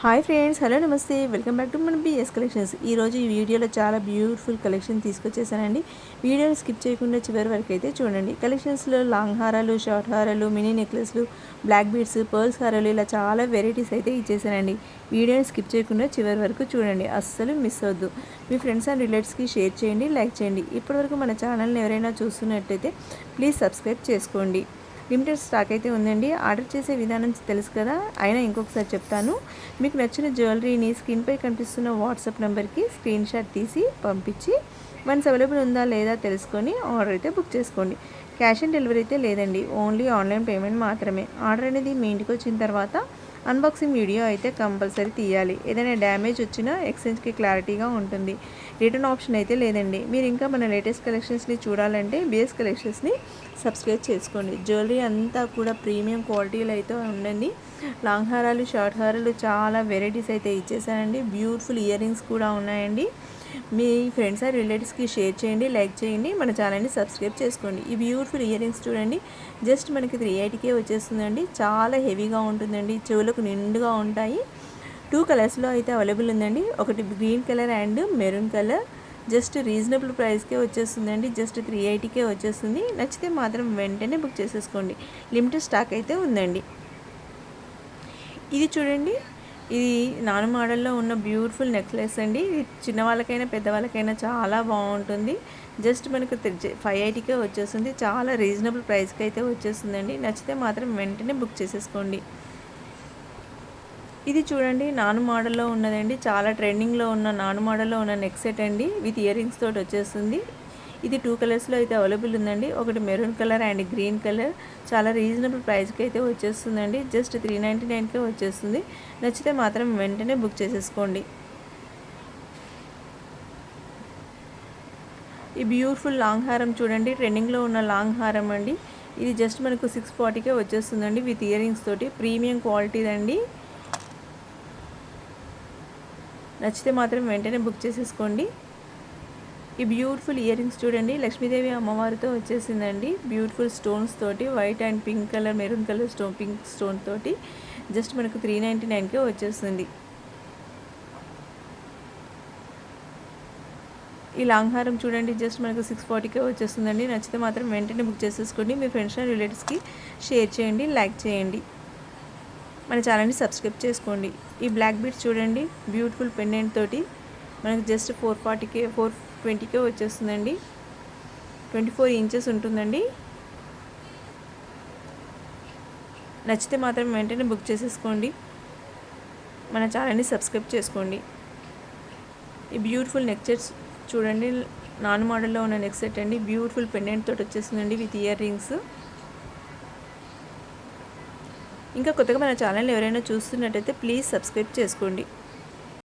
Hi friends, hello నమస్తే, welcome back to మన BS collections. ఈరోజు ఈ వీడియోలో చాలా బ్యూటిఫుల్ కలెక్షన్ తీసుకొచ్చేసానండి. వీడియోని స్కిప్ చేయకుండా చివరి వరకు అయితే చూడండి. కలెక్షన్స్లో లాంగ్ హారాలు, షార్ట్ హారాలు, మినీ నెక్లెస్లు, బ్లాక్ బీడ్స్, పర్ల్స్ హారాలు, ఇలా చాలా వెరైటీస్ అయితే ఇచ్చేసానండి. వీడియోని స్కిప్ చేయకుండా చివరి వరకు చూడండి, అస్సలు మిస్ అవద్దు. మీ ఫ్రెండ్స్ అండ్ రిలేటివ్స్కి షేర్ చేయండి, లైక్ చేయండి. ఇప్పటివరకు మన ఛానల్ని ఎవరైనా చూస్తున్నట్టయితే ప్లీజ్ సబ్స్క్రైబ్ చేసుకోండి. లిమిటెడ్ స్టాక్ అయితే ఉందండి. ఆర్డర్ చేసే విధానం తెలుసు కదా, అయినా ఇంకొకసారి చెప్తాను. మీకు నచ్చిన జ్యువెలరీని స్క్రీన్పై కనిపిస్తున్న వాట్సాప్ నెంబర్కి స్క్రీన్ షాట్ తీసి పంపించి వన్స్ అవైలబుల్ ఉందా లేదా తెలుసుకొని ఆర్డర్ అయితే బుక్ చేసుకోండి. క్యాష్ ఆన్ డెలివరీ అయితే లేదండి, ఓన్లీ ఆన్లైన్ పేమెంట్ మాత్రమే. ఆర్డర్ అనేది మీ ఇంటికి వచ్చిన తర్వాత అన్బాక్సింగ్ వీడియో అయితే కంపల్సరీ తీయాలి. ఏదైనా డ్యామేజ్ వచ్చినా ఎక్స్చేంజ్కి క్లారిటీగా ఉంటుంది. రిటర్న్ ఆప్షన్ అయితే లేదండి. మీరు ఇంకా మన లేటెస్ట్ కలెక్షన్స్ని చూడాలంటే బిఎస్ కలెక్షన్స్ని సబ్స్క్రైబ్ చేసుకోండి. జ్యువెలరీ అంతా కూడా ప్రీమియం క్వాలిటీలో అయితే ఉండండి. లాంగ్ హారాలు, షార్ట్ హారాలు చాలా వెరైటీస్ అయితే ఇచ్చేసానండి. బ్యూటిఫుల్ ఇయర్ రింగ్స్ కూడా ఉన్నాయండి. మీ ఫ్రెండ్స్ అండ్ రిలేటివ్స్కి షేర్ చేయండి, లైక్ చేయండి, మన ఛానల్ని సబ్స్క్రైబ్ చేసుకోండి. ఈ బ్యూటిఫుల్ ఇయర్ రింగ్స్ చూడండి, జస్ట్ మనకి 380కే వచ్చేస్తుందండి. చాలా హెవీగా ఉంటుందండి, చెవులకు నిండుగా ఉంటాయి. 2 కలర్స్లో అయితే అవైలబుల్ ఉందండి. ఒకటి green colour and maroon colour. Just reasonable ప్రైస్కే వచ్చేస్తుందండి. జస్ట్ 380కే వచ్చేస్తుంది. నచ్చితే మాత్రం వెంటనే బుక్ చేసేసుకోండి. లిమిటెడ్ స్టాక్ అయితే ఉందండి. ఇది చూడండి, ఇది నాను మోడల్లో ఉన్న బ్యూటిఫుల్ నెక్లెస్ అండి. ఇది చిన్నవాళ్ళకైనా పెద్దవాళ్ళకైనా చాలా బాగుంటుంది. జస్ట్ మనకు 580కే వచ్చేస్తుంది. చాలా రీజనబుల్ ప్రైస్కి అయితే వచ్చేస్తుందండి. నచ్చితే మాత్రం వెంటనే బుక్ చేసేసుకోండి. ఇది చూడండి, నాను మోడల్లో ఉన్నదండి. చాలా ట్రెండింగ్లో ఉన్న నాను మోడల్లో ఉన్న నెక్ సెట్ అండి, విత్ ఇయర్ రింగ్స్ తోటి వచ్చేస్తుంది. ఇది 2 కలర్స్లో అయితే అవైలబుల్ ఉందండి. ఒకటి maroon colour and green colour. చాలా రీజనబుల్ ప్రైస్కి అయితే వచ్చేస్తుందండి. జస్ట్ 399కే వచ్చేస్తుంది. నచ్చితే మాత్రం వెంటనే బుక్ చేసేసుకోండి. ఈ బ్యూటిఫుల్ లాంగ్ హారం చూడండి, ట్రెండింగ్లో ఉన్న లాంగ్ హారం అండి. ఇది జస్ట్ మనకు 640కే వచ్చేస్తుందండి, విత్ ఇయర్ రింగ్స్ తోటి. ప్రీమియం క్వాలిటీదండి. నచ్చితే మాత్రం వెంటనే బుక్ చేసేసుకోండి. ఈ బ్యూటిఫుల్ ఇయర్ రింగ్స్ చూడండి, లక్ష్మీదేవి అమ్మవారితో వచ్చేసిందండి. బ్యూటిఫుల్ స్టోన్స్ తోటి, white and pink colour, maroon colour pink stone తోటి. జస్ట్ మనకు 399కే వచ్చేస్తుంది. ఈ లాంగ్ హారం చూడండి, జస్ట్ మనకు 640కే వచ్చేస్తుందండి. నచ్చితే మాత్రం వెంటనే బుక్ చేసేసుకోండి. మీ ఫ్రెండ్స్ అండ్ రిలేటివ్స్కి షేర్ చేయండి, లైక్ చేయండి, మన ఛానల్ని సబ్స్క్రైబ్ చేసుకోండి. ఈ బ్లాక్ బీడ్స్ చూడండి, బ్యూటిఫుల్ పెండెంట్ తోటి మనకు జస్ట్ 420కే వచ్చేస్తుందండి. 24 ఇంచెస్ ఉంటుందండి. నచ్చితే మాత్రం వెంటనే బుక్ చేసేసుకోండి. మన ఛానల్ని సబ్స్క్రైబ్ చేసుకోండి. ఈ బ్యూటిఫుల్ నెక్ సెట్స్ చూడండి, నాన్ మోడల్లో ఉన్న నెక్ సెట్ అండి. బ్యూటిఫుల్ పెండెంట్ తోటి వచ్చేస్తుందండి, విత్ ఇయర్ రింగ్స్. ఇంకా కొత్తగా మన ఛానల్ ఎవరైనా చూస్తున్నట్టయితే ప్లీజ్ సబ్స్క్రైబ్ చేసుకోండి.